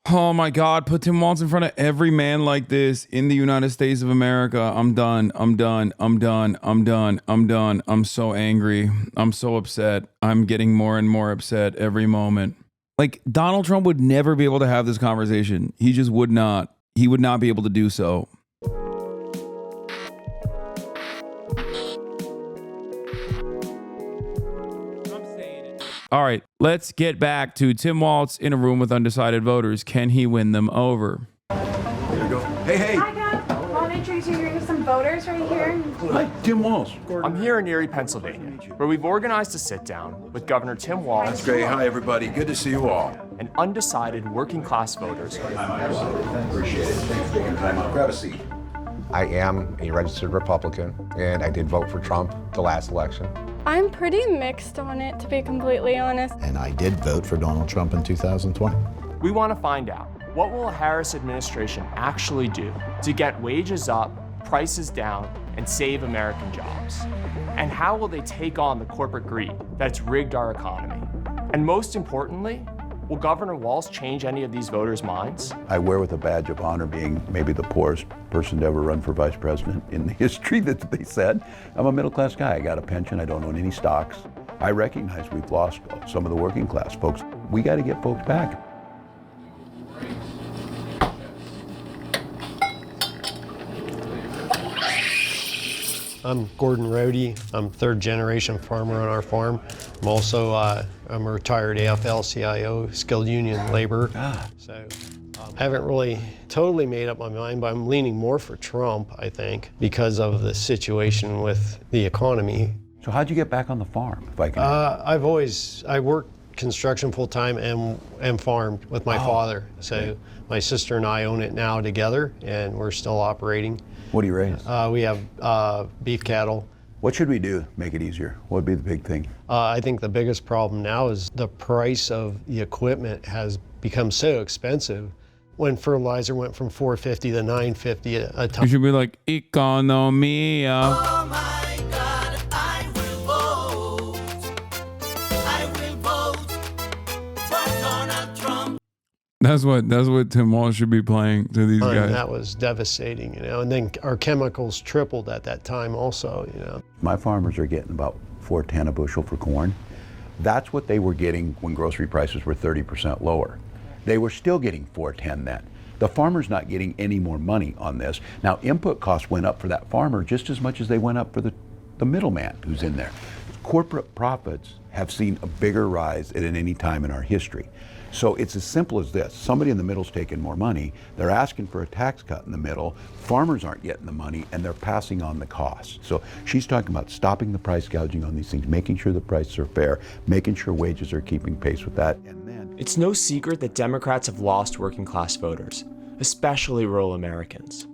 Oh my God, put Tim Walz in front of every man like this in the United States of America. I'm done. I'm done. I'm done. I'm done. I'm done. I'm so angry. I'm so upset. I'm getting more and more upset every moment. Like, Donald Trump would never be able to have this conversation. He just would not. He would not be able to do so. All right, let's get back to Tim Walz in a room with undecided voters. Can he win them over? There you go. Hey, hey. Hi, Dad. Want to introduce you to some voters right here? Hi, Tim Walz. I'm here in Erie, Pennsylvania, where we've organized a sit-down with Governor Tim Walz. That's great. Hi, everybody. Good to see you all. And undecided working-class voters. Appreciate it. Thanks for taking time out. Grab a seat. I am a registered Republican, and I did vote for Trump the last election. I'm pretty mixed on it, to be completely honest. And I did vote for Donald Trump in 2020. We want to find out, what will a Harris administration actually do to get wages up, prices down, and save American jobs? And how will they take on the corporate greed that's rigged our economy? And most importantly, will Governor Walz change any of these voters' minds? I wear with a badge of honor being maybe the poorest person to ever run for vice president in the history that they said. I'm a middle-class guy. I got a pension. I don't own any stocks. I recognize we've lost some of the working class folks. We got to get folks back. I'm Gordon Rohde. I'm third generation farmer on our farm. I'm also I'm a retired AFL-CIO, skilled union laborer. So I haven't really totally made up my mind, but I'm leaning more for Trump, I think, because of the situation with the economy. So how'd you get back on the farm, if I can? I worked construction full-time and farmed with my father. So my sister and I own it now together, and we're still operating. What do you raise? We have beef cattle. What should we do to make it easier? What would be the big thing? I think the biggest problem now is the price of the equipment has become so expensive. When fertilizer went from $4.50 to $9.50 a ton. You should be like, economia. Oh my God, I will vote. I will vote for Donald Trump. That's what Tim Walz should be playing to these guys. That was devastating, you know. And then our chemicals tripled at that time also, you know. My farmers are getting about $4.10 a bushel for corn. That's what they were getting when grocery prices were 30% lower. They were still getting $4.10 then. The farmer's not getting any more money on this. Now, input costs went up for that farmer just as much as they went up for the middleman who's in there. Corporate profits have seen a bigger rise than any time in our history. So it's as simple as this. Somebody in the middle's taking more money. They're asking for a tax cut in the middle. Farmers aren't getting the money, and they're passing on the cost. So she's talking about stopping the price gouging on these things, making sure the prices are fair, making sure wages are keeping pace with that. And then It's no secret that Democrats have lost working class voters, especially rural Americans.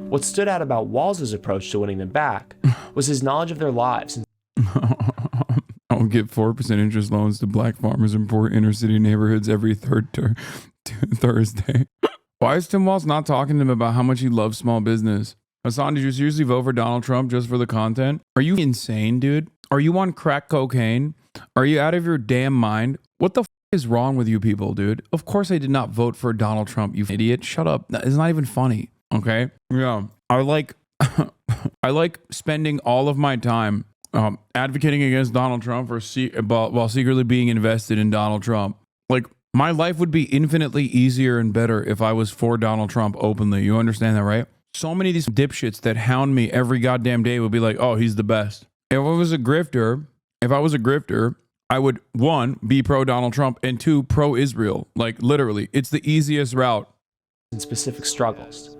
What stood out about Walz's approach to winning them back was his knowledge of their lives. I'll give 4% interest loans to black farmers in poor inner city neighborhoods every third Thursday. Why is Tim Walz not talking to him about how much he loves small business? Hasan, did you seriously vote for Donald Trump just for the content? Are you insane, dude? Are you on crack cocaine? Are you out of your damn mind? What the is wrong with you people, dude? Of course I did not vote for Donald Trump, you idiot. Shut up. It's not even funny, okay? Yeah. I like spending all of my time advocating against Donald Trump while secretly being invested in Donald Trump. Like, my life would be infinitely easier and better if I was for Donald Trump openly. You understand that, right? So many of these dipshits that hound me every goddamn day would be like, oh, he's the best. If I was a grifter, I would, 1, be pro-Donald Trump, and 2, pro-Israel. Like, literally, it's the easiest route. And specific struggles.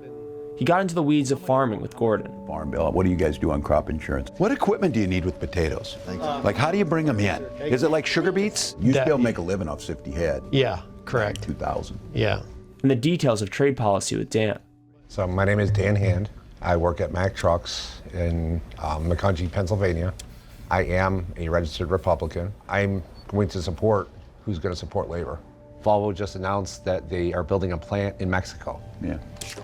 He got into the weeds of farming with Gordon. Farm Bill, what do you guys do on crop insurance? What equipment do you need with potatoes? Like, how do you bring them in? Is it like sugar beets? You used to be able to make a living off 50 head. Yeah, correct. 2000. Yeah. And the details of trade policy with Dan. So my name is Dan Hand. I work at Mack Trucks in Macungie, Pennsylvania. I am a registered Republican. I'm going to support who's going to support labor. Volvo just announced that they are building a plant in Mexico. Yeah.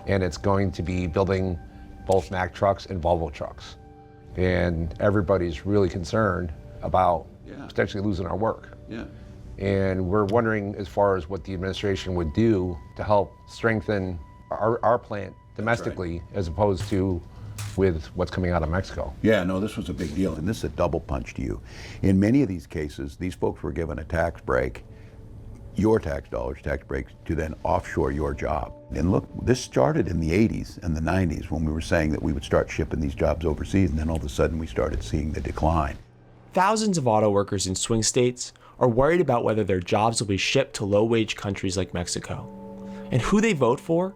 And it's going to be building both Mack trucks and Volvo trucks. And everybody's really concerned about potentially losing our work. Yeah. And we're wondering as far as what the administration would do to help strengthen our plant domestically as opposed to with what's coming out of Mexico. Yeah, no, this was a big deal, and this is a double punch to you. In many of these cases, these folks were given a tax break, your tax dollars, tax breaks, to then offshore your job. And look, this started in the 80s and the 90s when we were saying that we would start shipping these jobs overseas, and then all of a sudden we started seeing the decline. Thousands of auto workers in swing states are worried about whether their jobs will be shipped to low-wage countries like Mexico. And who they vote for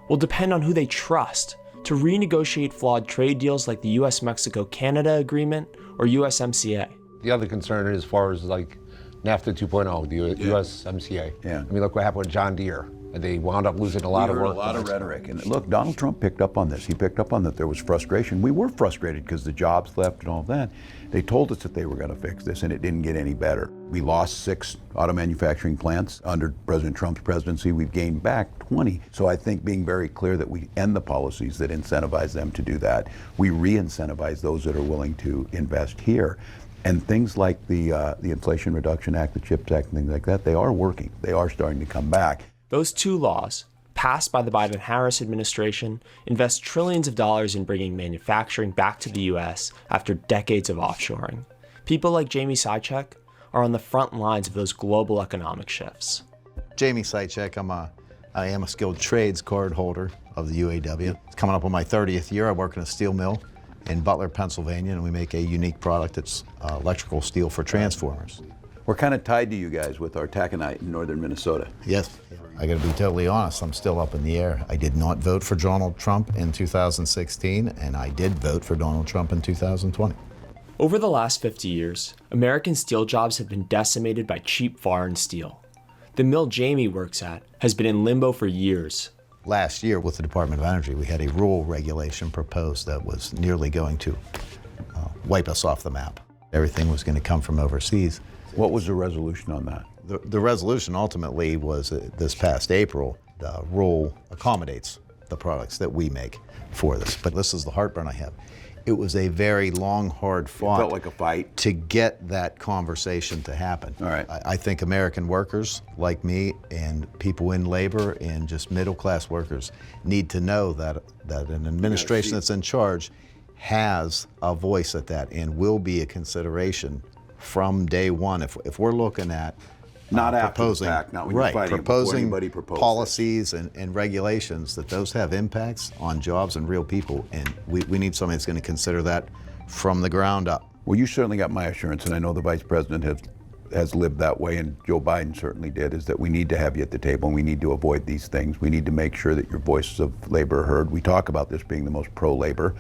will depend on who they trust to renegotiate flawed trade deals like the US-Mexico-Canada agreement or USMCA. The other concern is as far as like NAFTA 2.0, the USMCA. Yeah. I mean, look what happened with John Deere. They wound up losing a lot of work. A lot of rhetoric. And look, Donald Trump picked up on this. He picked up on that there was frustration. We were frustrated because the jobs left and all that. They told us that they were going to fix this, and it didn't get any better. We lost 6 auto manufacturing plants under President Trump's presidency. We've gained back 20. So I think being very clear that we end the policies that incentivize them to do that. We re-incentivize those that are willing to invest here. And things like the Inflation Reduction Act, the CHIPS Act, and things like that, they are working. They are starting to come back. Those 2 laws, passed by the Biden-Harris administration, invest trillions of dollars in bringing manufacturing back to the U.S. after decades of offshoring. People like Jamie Sychek are on the front lines of those global economic shifts. Jamie Sychek, I am a skilled trades card holder of the UAW. It's coming up on my 30th year. I work in a steel mill in Butler, Pennsylvania, and we make a unique product that's electrical steel for transformers. We're kind of tied to you guys with our taconite in northern Minnesota. Yes. I gotta be totally honest, I'm still up in the air. I did not vote for Donald Trump in 2016, and I did vote for Donald Trump in 2020. Over the last 50 years, American steel jobs have been decimated by cheap foreign steel. The mill Jamie works at has been in limbo for years. Last year with the Department of Energy, we had a rule regulation proposed that was nearly going to wipe us off the map. Everything was gonna come from overseas. What was the resolution on that? The resolution ultimately was this past April. The rule accommodates the products that we make for this. But this is the heartburn I have. It was a very long, hard fought. It felt like a fight. To get that conversation to happen. All right. I think American workers like me and people in labor and just middle-class workers need to know that an administration that's in charge has a voice at that and will be a consideration from day one. If we're looking at not after proposing, the fact, not when right, you're fighting, proposing anybody proposed policies and regulations, that those have impacts on jobs and real people, and we need somebody that's going to consider that from the ground up. Well, you certainly got my assurance, and I know the Vice President has lived that way, and Joe Biden certainly did, is that we need to have you at the table, and we need to avoid these things. We need to make sure that your voices of labor are heard. We talk about this being the most pro-labor.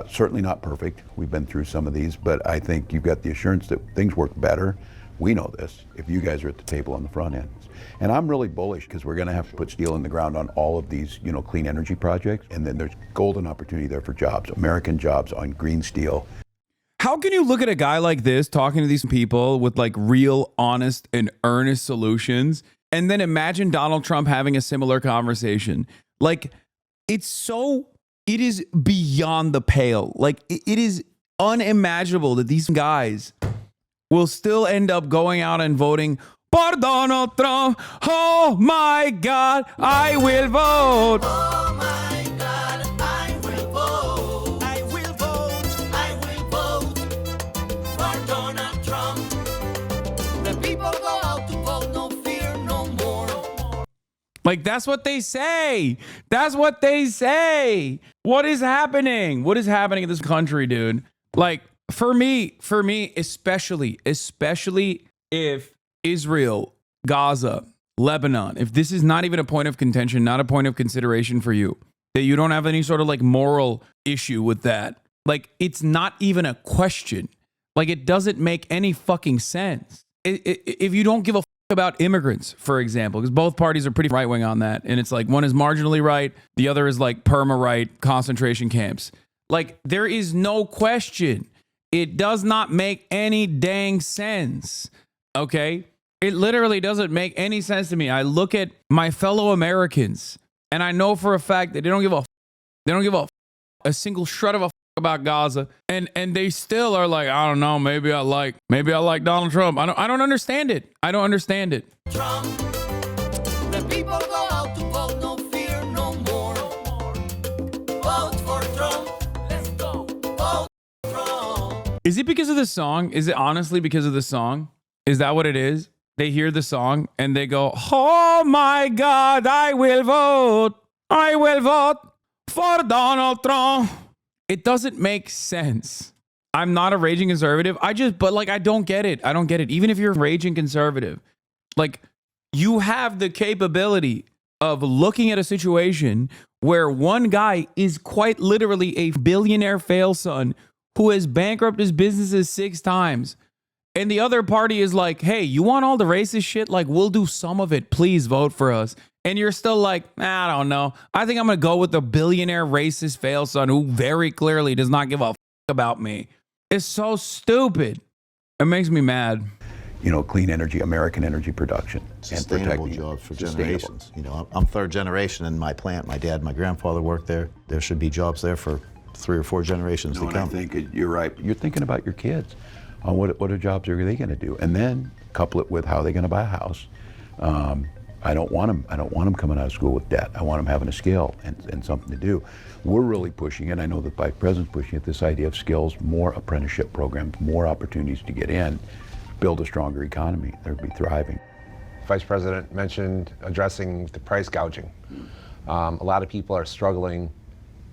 Certainly not perfect. We've been through some of these, but I think you've got the assurance that things work better. We know this, if you guys are at the table on the front end. And I'm really bullish because we're going to have to put steel in the ground on all of these, clean energy projects, and then there's golden opportunity there for jobs, American jobs on green steel. How can you look at a guy like this talking to these people with like real, honest, and earnest solutions, and then imagine Donald Trump having a similar conversation? Like, it is beyond the pale. Like, it is unimaginable that these guys will still end up going out and voting for Donald Trump. Oh my God, I will vote. Oh my God, I will vote. I will vote. I will vote for Donald Trump. The people go out to vote, no fear, no more. Like, that's what they say. That's what they say. What is happening? What is happening in this country, dude? Like, for me, especially if Israel, Gaza, Lebanon, if this is not even a point of contention, not a point of consideration for you, that you don't have any sort of like moral issue with that, like, it's not even a question. Like, it doesn't make any fucking sense. If you don't give a fuck about immigrants, for example, because both parties are pretty right-wing on that, and it's like one is marginally right, the other is like perma-right, concentration camps. Like, there is no question. It does not make any dang sense, okay? It literally doesn't make any sense to me. I look at my fellow Americans, and I know for a fact that they don't give a single shred of a about Gaza, and they still are like, I don't know, maybe I like Donald Trump. I don't understand it. I don't understand it. Trump. The people go out to vote, no fear, no more. Vote for Trump. Let's go. Vote for Trump. Is it because of the song? Is it honestly because of the song? Is that what it is? They hear the song and they go, oh my God, I will vote for Donald Trump. It doesn't make sense. I'm not a raging conservative. I don't get it. I don't get it. Even if you're a raging conservative, like, you have the capability of looking at a situation where one guy is quite literally a billionaire fail son who has bankrupted his businesses 6 times. And the other party is like, hey, you want all the racist shit? Like, we'll do some of it. Please vote for us. And you're still like, I don't know. I think I'm going to go with the billionaire racist fail son who very clearly does not give a about me. It's so stupid. It makes me mad. You know, clean energy, American energy production. Sustainable and jobs for sustainable. generations. You know, I'm 3rd generation in my plant. My dad, my grandfather worked there. There should be jobs there for 3 or 4 generations to And come. I think you're right. You're thinking about your kids. On what are jobs are they going to do, and then couple it with how they're going to buy a house. I don't want them coming out of school with debt. I want them having a skill and something to do. We're really pushing it. I know the Vice President's pushing it. This idea of skills, more apprenticeship programs, more opportunities to get in, build a stronger economy. They'll be thriving. Vice President mentioned addressing the price gouging. A lot of people are struggling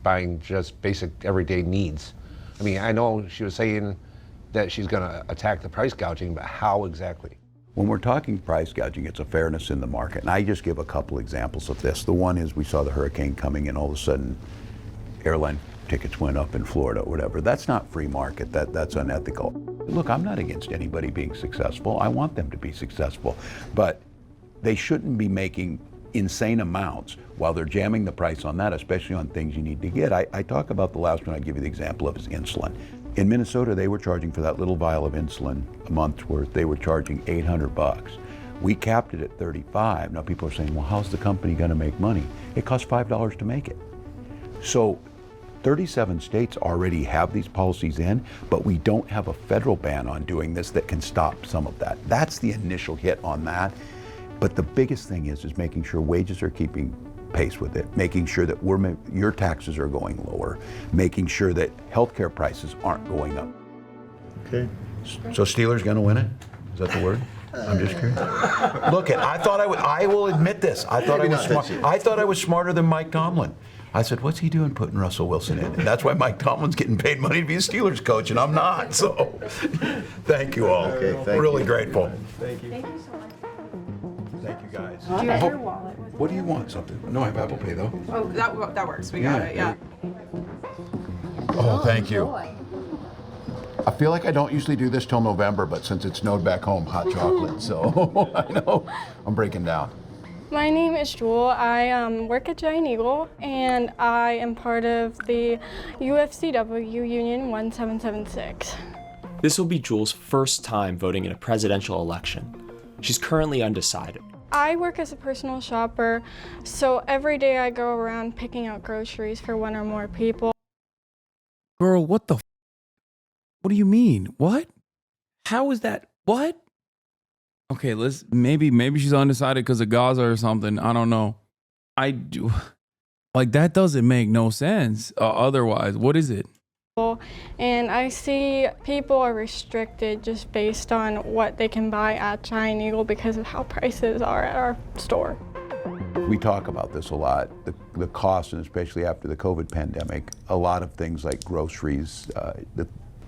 buying just basic everyday needs. I mean, I know she was saying that she's going to attack the price gouging, but how exactly? When we're talking price gouging, it's a fairness in the market. And I just give a couple examples of this. The one is we saw the hurricane coming and all of a sudden airline tickets went up in Florida or whatever. That's not free market. That's unethical. Look, I'm not against anybody being successful. I want them to be successful. But they shouldn't be making insane amounts while they're jamming the price on that, especially on things you need to get. I talk about the last one I give you the example of is insulin. In Minnesota, they were charging for that little vial of insulin a month's worth, they were charging $800. We capped it at $35. Now people are saying, well, how's the company gonna make money? It costs $5 to make it. So 37 states already have these policies in, but we don't have a federal ban on doing this that can stop some of that. That's the initial hit on that. But the biggest thing is making sure wages are keeping pace with it, making sure that your taxes are going lower, making sure that healthcare prices aren't going up. Okay. So Steelers gonna win it? Is that the word? I'm just curious. Look, I will admit this. I thought I was smart. I thought I was smarter than Mike Tomlin. I said, what's he doing putting Russell Wilson in? And that's why Mike Tomlin's getting paid money to be a Steelers coach, and I'm not. So thank you all. Okay, thank really you. grateful. Thank you so much. Thank you guys. Do you have your wallet? What do you want? Something? No, I have Apple Pay though. Oh, that works. We got it. Yeah. Oh, thank you. I feel like I don't usually do this till November, but since it snowed back home, hot chocolate, so I know I'm breaking down. My name is Jewel. I work at Giant Eagle, and I am part of the UFCW Union 1776. This will be Jewel's first time voting in a presidential election. She's currently undecided. I work as a personal shopper, so every day I go around picking out groceries for 1 or more people. Girl, what the what do you mean? What? How is that? What? Okay, maybe she's undecided because of Gaza or something. I don't know. I do. Like, that doesn't make no sense. Otherwise, what is it? And I see people are restricted just based on what they can buy at Giant Eagle because of how prices are at our store. We talk about this a lot, the cost, and especially after the COVID pandemic, a lot of things like groceries,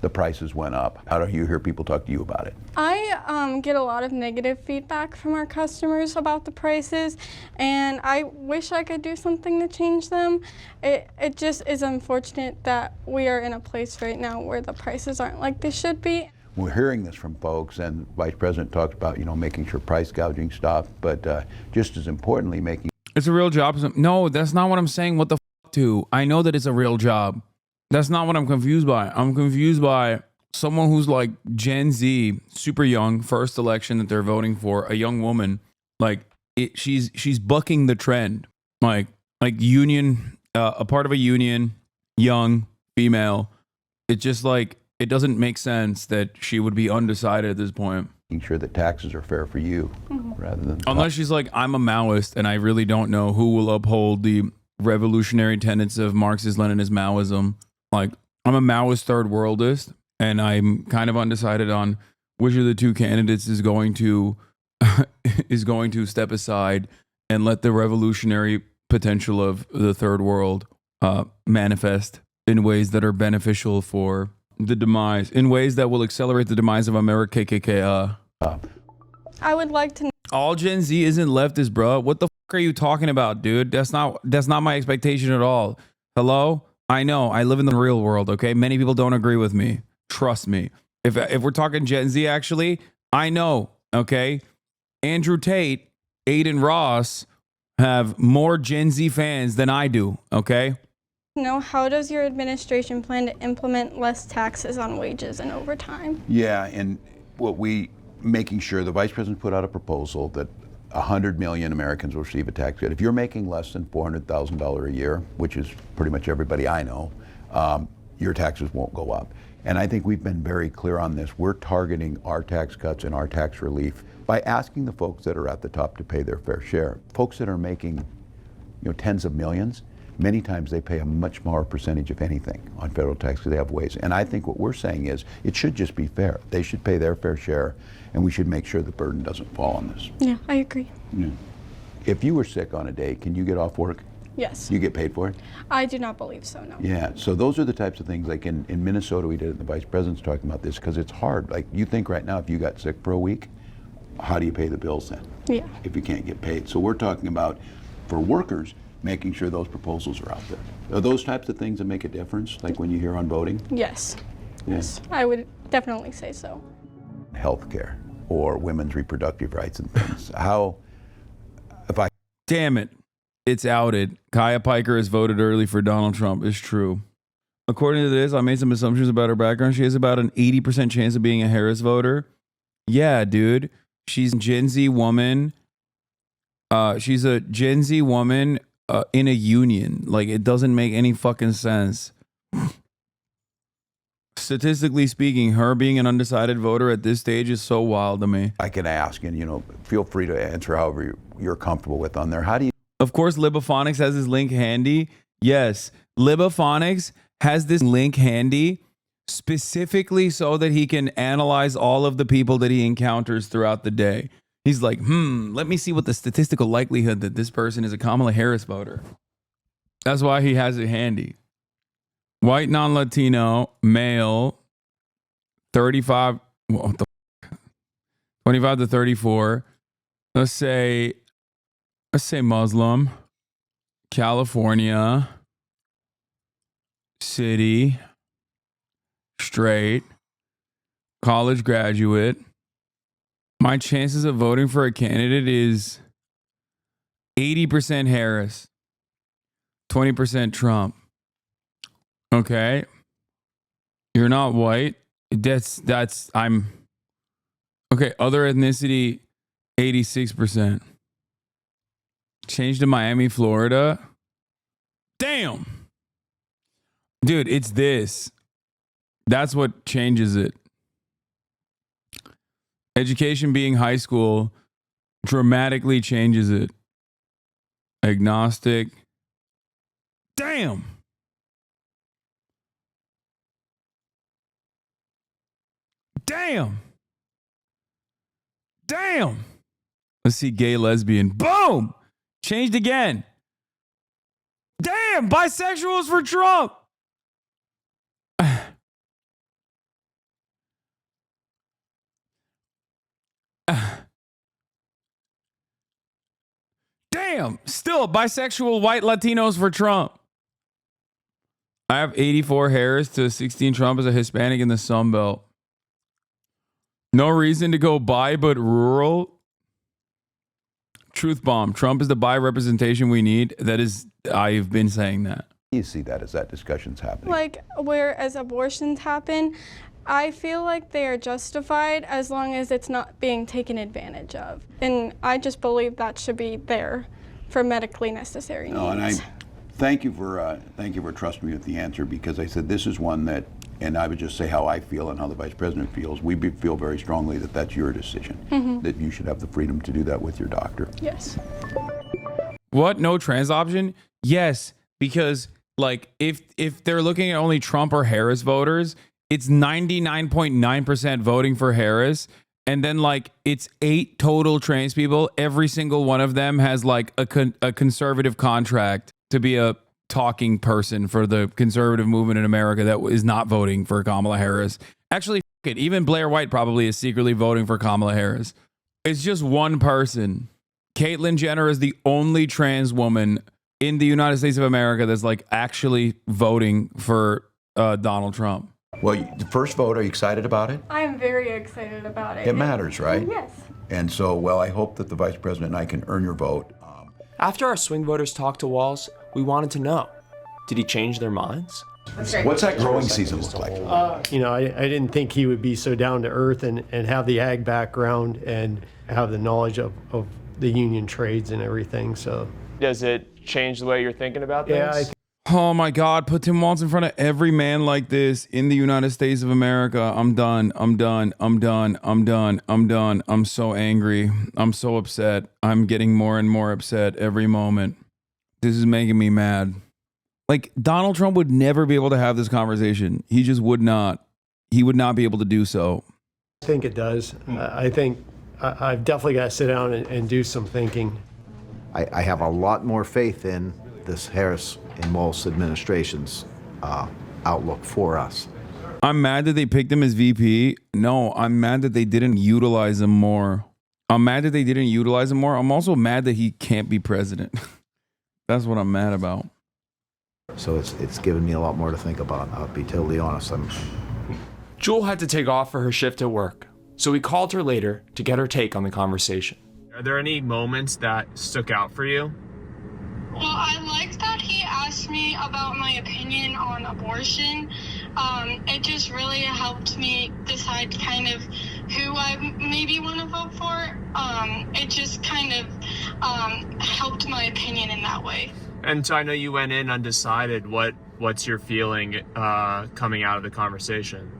the prices went up. How do you hear people talk to you about it? I get a lot of negative feedback from our customers about the prices, and I wish I could do something to change them. It just is unfortunate that we are in a place right now where the prices aren't like they should be. We're hearing this from folks, and the Vice President talked about, making sure price gouging stopped, but just as importantly, making... It's a real job. No, that's not what I'm saying. What the to? I know that it's a real job. That's not what I'm confused by. I'm confused by someone who's like Gen Z, super young, first election that they're voting for, a young woman. Like, she's bucking the trend. Like union, a part of a union, young, female, It's just like, it doesn't make sense that she would be undecided at this point. Making sure that taxes are fair for you rather than... Unless she's like, I'm a Maoist and I really don't know who will uphold the revolutionary tenets of Marxist-Leninist Maoism. Like, I'm a Maoist third worldist and I'm kind of undecided on which of the two candidates is going to step aside and let the revolutionary potential of the third world manifest in ways that are beneficial for the demise, in ways that will accelerate the demise of America KKK. I would like to. All Gen Z isn't leftist, bro. What the fuck are you talking about, dude? That's not my expectation at all. Hello? I know. I live in the real world, okay? Many people don't agree with me. Trust me. If we're talking Gen Z, actually, I know, okay? Andrew Tate, Aiden Ross have more Gen Z fans than I do, okay? Know, how does your administration plan to implement less taxes on wages and overtime? Yeah, and making sure the vice president put out a proposal that 100 million Americans will receive a tax cut. If you're making less than $400,000 a year, which is pretty much everybody I know, your taxes won't go up. And I think we've been very clear on this. We're targeting our tax cuts and our tax relief by asking the folks that are at the top to pay their fair share. Folks that are making, tens of millions, many times they pay a much smaller percentage, if anything, on federal tax because they have ways. And I think what we're saying is it should just be fair. They should pay their fair share, and we should make sure the burden doesn't fall on this. Yeah, I agree. Yeah. If you were sick on a day, can you get off work? Yes. You get paid for it? I do not believe so, no. Yeah, so those are the types of things, like in Minnesota we did it, and the vice president's talking about this because it's hard. Like, you think right now if you got sick for a week, how do you pay the bills then? Yeah. If you can't get paid. So we're talking about, for workers, making sure those proposals are out there. Are those types of things that make a difference, like when you hear on voting? Yes. Yes. I would definitely say so. Healthcare or women's reproductive rights and things. Damn it. It's outed. Kaya Piker has voted early for Donald Trump. It's true. According to this, I made some assumptions about her background. She has about an 80% chance of being a Harris voter. Yeah, dude. She's a Gen Z woman. She's a Gen Z woman in a union. Like, it doesn't make any fucking sense. Statistically speaking, her being an undecided voter at this stage is so wild to me. I can ask, and feel free to answer however you're comfortable with on there. How do you... Of course, Libophonics has his link handy. Yes, Libophonics has this link handy specifically so that he can analyze all of the people that he encounters throughout the day. He's like, let me see what the statistical likelihood that this person is a Kamala Harris voter. That's why he has it handy. White non-Latino, male, 25 to 34. Let's say Muslim, California, city, straight, college graduate. My chances of voting for a candidate is 80% Harris, 20% Trump. Okay. You're not white. I'm okay. Other ethnicity, 86%. Change to Miami, Florida. Damn. Dude, it's this. That's what changes it. Education being high school dramatically changes it. Agnostic. Damn. Damn. Damn. Let's see, gay, lesbian. Boom. Changed again. Damn. Bisexuals for Trump. Damn. Still bisexual white Latinos for Trump. I have 84 Harris to 16 Trump as a Hispanic in the Sun Belt. No reason to go bi, but rural. Truth bomb. Trump is the bi representation we need. That is, I've been saying that. You see that as that discussion's happening. Like, whereas abortions happen, I feel like they are justified as long as it's not being taken advantage of. And I just believe that should be there for medically necessary needs. No, and I thank you for trusting me with the answer, because I said this is one that And I would just say how I feel and how the vice president feels. We feel very strongly that that's your decision, that you should have the freedom to do that with your doctor. Yes. What? No trans option? Yes, because like if they're looking at only Trump or Harris voters, it's 99.9% voting for Harris. And then like it's 8 total trans people. Every single one of them has like a conservative contract to be a talking person for the conservative movement in America that is not voting for Kamala Harris. Actually, f- it. Even Blair White probably is secretly voting for Kamala Harris. It's just one person. Caitlyn Jenner is the only trans woman in the United States of America that's like actually voting for Donald Trump. Well, the first vote, are you excited about it? I am very excited about it. It matters, right? Yes. And so, well, I hope that the vice president and I can earn your vote. After our swing voters talked to Walz, we wanted to know, did he change their minds? What's that growing season look like? You know, I didn't think he would be so down to earth and have the ag background and have the knowledge of the union trades and everything. So Does it change the way you're thinking about things? yeah, Oh my God, put Tim Walz in front of every man like this in the United States of America. I'm done. I'm done. I'm done. I'm done. I'm done. I'm so angry. I'm so upset. I'm getting more and more upset every moment. This is making me mad. Like Donald Trump would never be able to have this conversation. He just would not. He would not be able to do so. I think it does. I think I've definitely got to sit down and do some thinking. I have a lot more faith in this Harris and Walz administration's outlook for us. I'm mad that they picked him as VP. No, I'm mad that they didn't utilize him more. I'm mad that they didn't utilize him more. I'm also mad that he can't be president. That's what I'm mad about. So it's given me a lot more to think about. I'll be totally honest. Jewel had to take off for her shift at work, so we called her later to get her take on the conversation. Are there any moments that stuck out for you? Well, I liked that he asked me about my opinion on abortion. It just really helped me decide kind of who I maybe want to vote for. It just kind of helped my opinion in that way. And so I know you went in undecided. What's your feeling coming out of the conversation?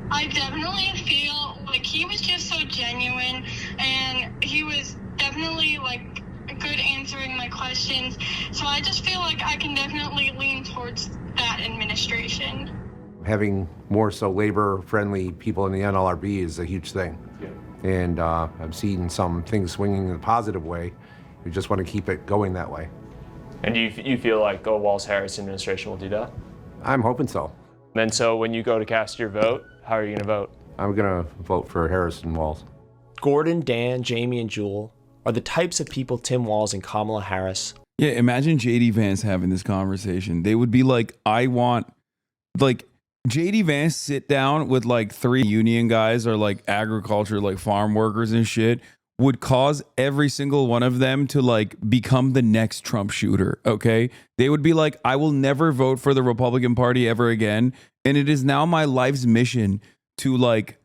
I definitely feel like he was just so genuine, and he was definitely like good answering my questions. So I just feel like I can definitely lean towards that administration. Having more so labor-friendly people in the NLRB is a huge thing. Yeah. And I've seen some things swinging in a positive way. We just want to keep it going that way. And do you feel like a Walz-Harris administration will do that? I'm hoping so. And so when you go to cast your vote, how are you going to vote? I'm going to vote for Harris and Walz. Gordon, Dan, Jamie, and Jewel are the types of people Tim Walz and Kamala Harris. Yeah, imagine JD Vance having this conversation. They would be like, I want, like, JD Vance sit down with like 3 union guys or like agriculture, like farm workers and shit, would cause every single one of them to like become the next Trump shooter. Okay. They would be like, I will never vote for the Republican Party ever again. And it is now my life's mission to like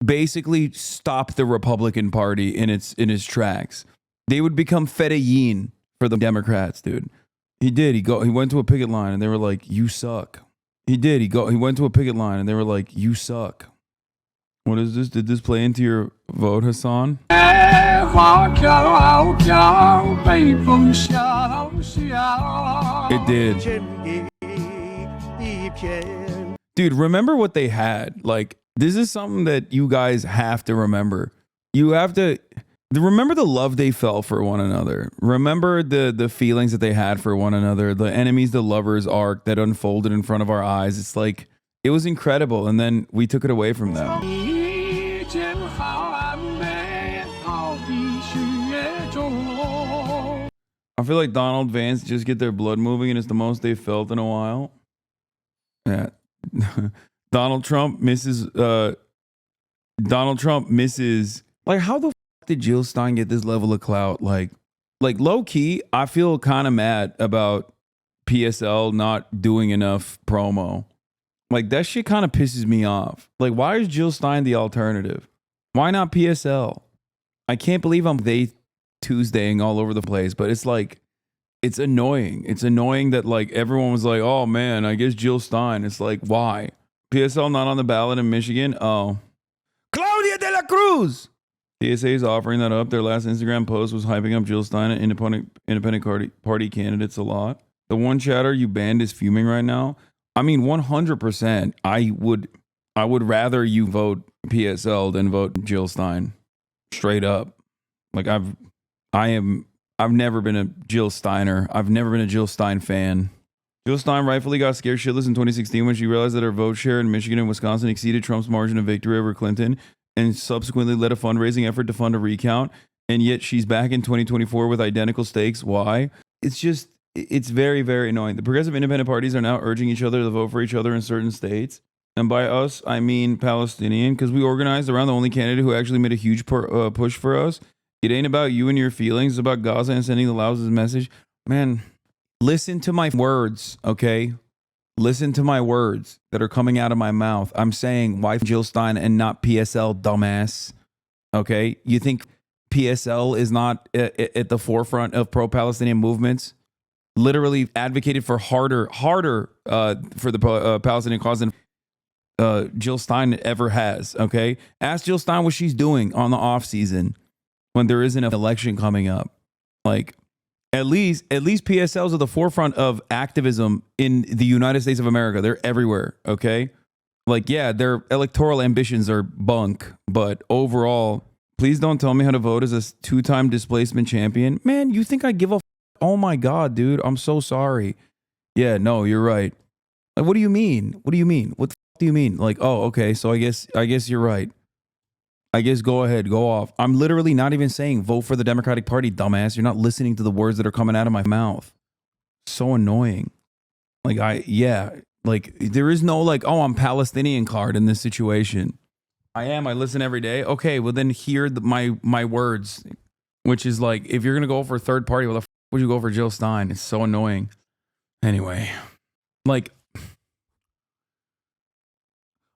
basically stop the Republican Party in its tracks. They would become Fedayeen for the Democrats, dude. He did. He went to a picket line and they were like, you suck. He did. He went to a picket line and they were like, you suck. What is this? Did this play into your vote, Hasan? It did. Dude, remember what they had. Like, this is something that you guys have to remember. You have to remember the love they felt for one another. Remember the feelings that they had for one another. The enemies, the lovers arc that unfolded in front of our eyes. It's like, it was incredible. And then we took it away from them. I feel like Donald Vance just get their blood moving and it's the most they've felt in a while. Yeah. Donald Trump misses like, how the fuck did Jill Stein get this level of clout? Like low key, I feel kind of mad about PSL not doing enough promo. Like, that shit kind of pisses me off. Like, why is Jill Stein the alternative? Why not PSL? I can't believe I'm Tuesdaying all over the place, but it's like, it's annoying. It's annoying that like everyone was like, oh man, I guess Jill Stein. It's like, why? PSL not on the ballot in Michigan. Oh, Claudia de la Cruz. TSA is offering that up. Their last Instagram post was hyping up Jill Stein and independent party candidates a lot. The one chatter you banned is fuming right now. I mean, 100%. I would rather you vote PSL than vote Jill Stein. Straight up. Like I've never been a Jill Steiner. I've never been a Jill Stein fan. Jill Stein rightfully got scared shitless in 2016 when she realized that her vote share in Michigan and Wisconsin exceeded Trump's margin of victory over Clinton, and subsequently led a fundraising effort to fund a recount. And yet she's back in 2024 with identical stakes. Why? It's very, very annoying. The progressive independent parties are now urging each other to vote for each other in certain states. And by us, I mean Palestinian, because we organized around the only candidate who actually made a huge push for us. It ain't about you and your feelings. It's about Gaza and sending the loudest message. Man, listen to my words, okay? Listen to my words that are coming out of my mouth. I'm saying why Jill Stein and not PSL, dumbass. Okay? You think PSL is not at the forefront of pro-Palestinian movements? Literally advocated for harder for the Palestinian cause than Jill Stein ever has, okay? Ask Jill Stein what she's doing on the off season when there isn't an election coming up. Like, at least PSLs are the forefront of activism in the United States of America. They're everywhere, okay? Like, yeah, their electoral ambitions are bunk, but overall, please don't tell me how to vote as a 2-time displacement champion. Man, you think I give a oh my God, dude, I'm so sorry. Yeah, no, you're right. Like, what do you mean? What do you mean? What the do you mean? Like, oh, okay, so I guess you're right. I guess go ahead, go off. I'm literally not even saying vote for the Democratic Party, dumbass. You're not listening to the words that are coming out of my mouth. So annoying. Like, there is no like, oh, I'm Palestinian card in this situation. I am. I listen every day. Okay, well then hear my words, which is like, if you're going to go for a third party, well, the would you go for Jill Stein? It's so annoying. Anyway, like,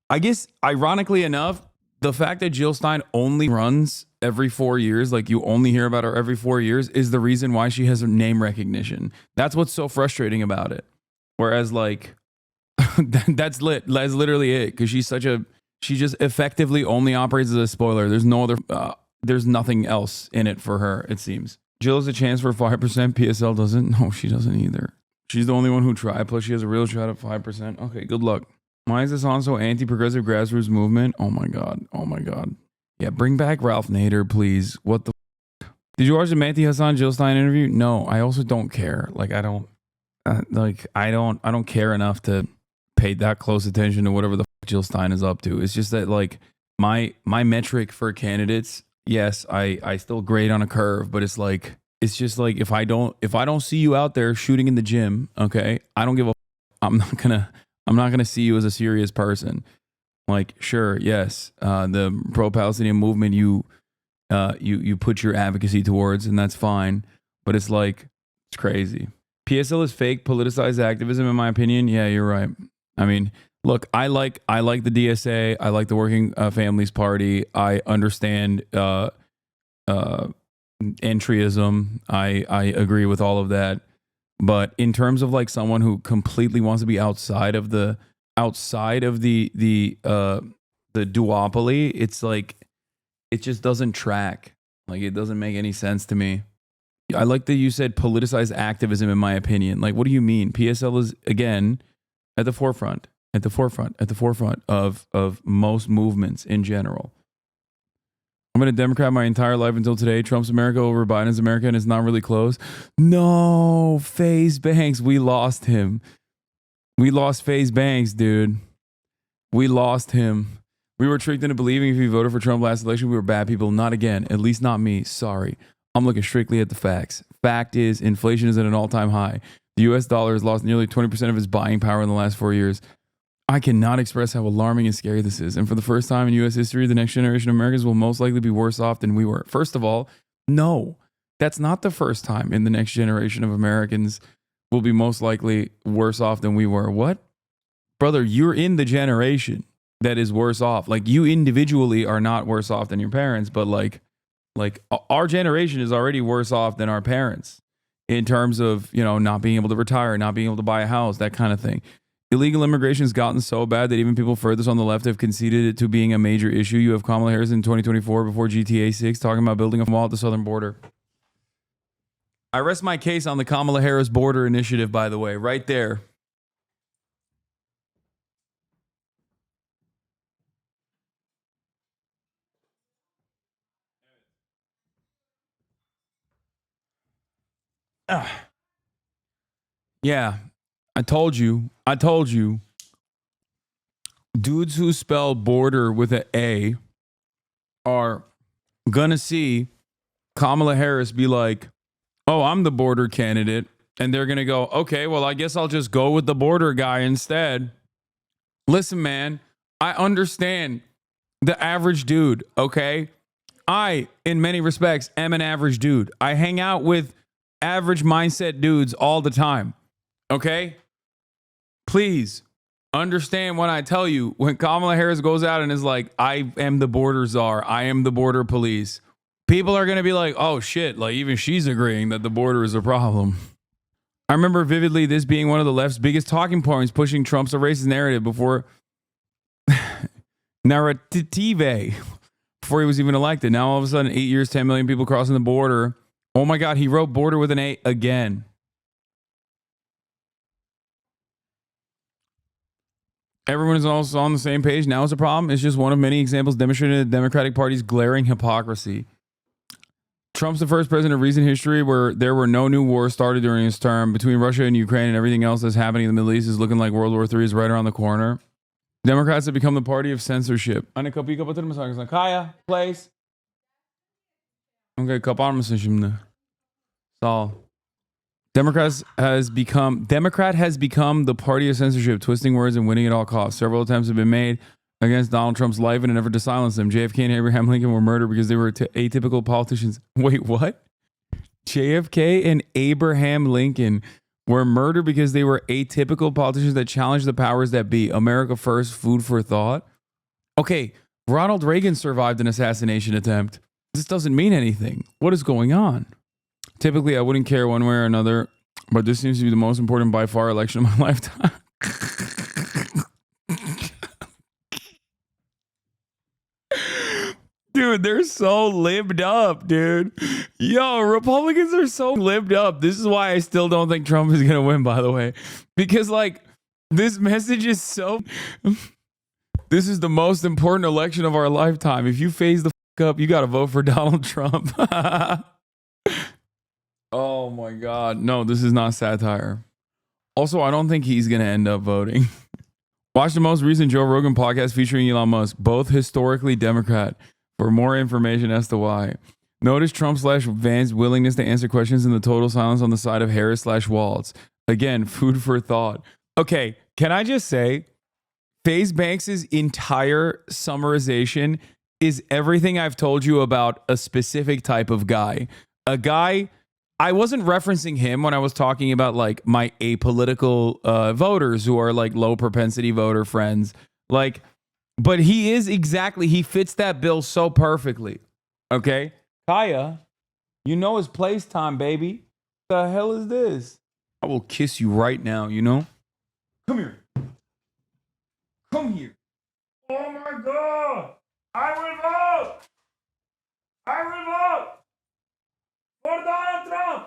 I guess ironically enough, the fact that Jill Stein only runs every 4 years, like you only hear about her every 4 years, is the reason why she has name recognition. That's what's so frustrating about it. Whereas like, that's literally it. Cause she just effectively only operates as a spoiler. There's no other, there's nothing else in it for her, it seems. Jill has a chance for 5%. PSL doesn't. No, she doesn't either. She's the only one who tried. Plus she has a real shot at 5%. Okay, good luck. Why is this on so anti-progressive grassroots movement? Oh my God. Oh my God. Yeah, bring back Ralph Nader, please. What the Did you watch the Mehdi Hasan Jill Stein interview? No, I also don't care. Like, I don't care enough to pay that close attention to whatever the Jill Stein is up to. It's just that like my metric for candidates, yes, I still grade on a curve, but it's just like if I don't see you out there shooting in the gym, okay, I don't give a I'm not gonna see you as a serious person. Like, sure, yes, the pro-Palestinian movement you put your advocacy towards, and that's fine. But it's like, it's crazy. PSL is fake politicized activism, in my opinion. Yeah, you're right. I mean, look, I like the DSA. I like the Working Families Party. I understand entryism. I agree with all of that. But in terms of like someone who completely wants to be outside of the duopoly, it's like, it just doesn't track. Like, it doesn't make any sense to me. I like that you said politicized activism, in my opinion. Like, what do you mean? PSL is, again, at the forefront of most movements in general. I'm been a Democrat my entire life until today. Trump's America over Biden's America, and it's not really close. No, FaZe Banks, we lost him. We lost FaZe Banks, dude. We lost him. We were tricked into believing if we voted for Trump last election, we were bad people. Not again. At least not me. Sorry. I'm looking strictly at the facts. Fact is, inflation is at an all-time high. The U.S. dollar has lost nearly 20% of its buying power in the last 4 years. I cannot express how alarming and scary this is. And for the first time in U.S. history, the next generation of Americans will most likely be worse off than we were. First of all, no, that's not the first time in the next generation of Americans will be most likely worse off than we were. What? Brother, you're in the generation that is worse off. Like, you individually are not worse off than your parents, but like our generation is already worse off than our parents in terms of, you know, not being able to retire, not being able to buy a house, that kind of thing. Illegal immigration has gotten so bad that even people furthest on the left have conceded it to being a major issue. You have Kamala Harris in 2024 before GTA 6 talking about building a wall at the southern border. I rest my case on the Kamala Harris border initiative, by the way, right there. Yeah, I told you. Dudes who spell border with an A are gonna see Kamala Harris be like, oh, I'm the border candidate. And they're gonna go, okay, well, I guess I'll just go with the border guy instead. Listen, man, I understand the average dude, okay? I, in many respects, am an average dude. I hang out with average mindset dudes all the time, okay? Please understand when I tell you, when Kamala Harris goes out and is like, I am the border czar, I am the border police, people are going to be like, oh shit, like even she's agreeing that the border is a problem. I remember vividly this being one of the left's biggest talking points, pushing Trump's racist narrative before narrative before he was even elected. Now all of a sudden, 8 years, 10 million people crossing the border. Oh my God, he wrote border with an A again. Everyone is also on the same page. Now it's a problem. It's just one of many examples demonstrating the Democratic Party's glaring hypocrisy. Trump's the first president of recent history where there were no new wars started during his term. Between Russia and Ukraine and everything else that's happening in the Middle East is looking like World War III is right around the corner. Democrats have become the party of censorship. Ano kapag ka pa ito naman sa kaya, place. Okay, kapag mo sa shimna. So, Democrat has become the party of censorship, twisting words and winning at all costs. Several attempts have been made against Donald Trump's life in an effort to silence him. JFK and Abraham Lincoln were murdered because they were atypical politicians. Wait, what? JFK and Abraham Lincoln were murdered because they were atypical politicians that challenged the powers that be. America first, food for thought. Okay, Ronald Reagan survived an assassination attempt. This doesn't mean anything. What is going on? Typically, I wouldn't care one way or another, but this seems to be the most important by far election of my lifetime. Dude, they're so libbed up, dude. Yo, Republicans are so libbed up. This is why I still don't think Trump is going to win, by the way. Because, like, this message is so... This is the most important election of our lifetime. If you phase the fuck up, you got to vote for Donald Trump. Oh, my God. No, this is not satire. Also, I don't think he's going to end up voting. Watch the most recent Joe Rogan podcast featuring Elon Musk, both historically Democrat, for more information as to why. Notice Trump/Vance's willingness to answer questions in the total silence on the side of Harris/Walz. Again, food for thought. Okay, can I just say, FaZe Banks' entire summarization is everything I've told you about a specific type of guy. A guy, I wasn't referencing him when I was talking about like my apolitical voters who are like low propensity voter friends. Like, but he is exactly, he fits that bill so perfectly. Okay? Kaya, you know it's place time, baby. What the hell is this? I will kiss you right now, you know? Come here. Come here. Oh my God. I will vote. I will vote for Donald Trump.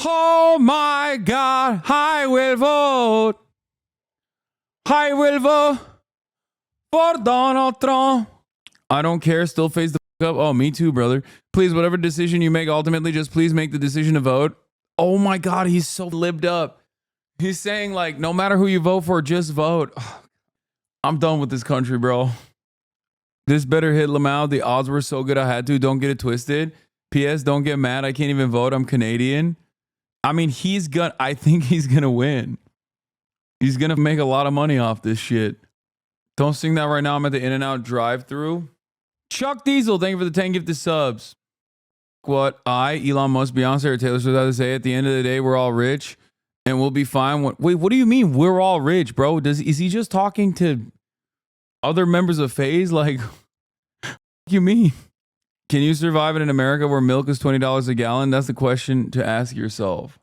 Oh my God, I will vote. I will vote for Donald Trump. I don't care, still face the fuck up. Oh, me too, brother. Please, whatever decision you make, ultimately, just please make the decision to vote. Oh my God, he's so libbed up. He's saying like, no matter who you vote for, just vote. I'm done with this country, bro. This better hit Lamau. The odds were so good I had to. Don't get it twisted. P.S. Don't get mad. I can't even vote. I'm Canadian. I mean, I think he's gonna win. He's gonna make a lot of money off this shit. Don't sing that right now. I'm at the In-N-Out drive-thru. Chuck Diesel, thank you for the 10 gifted subs. What Elon Musk, Beyonce, or Taylor Swift have to say, at the end of the day, we're all rich and we'll be fine. Wait, what do you mean we're all rich, bro? Is he just talking to other members of FaZe? Like, what do you mean? Can you survive in America where milk is $20 a gallon? That's the question to ask yourself.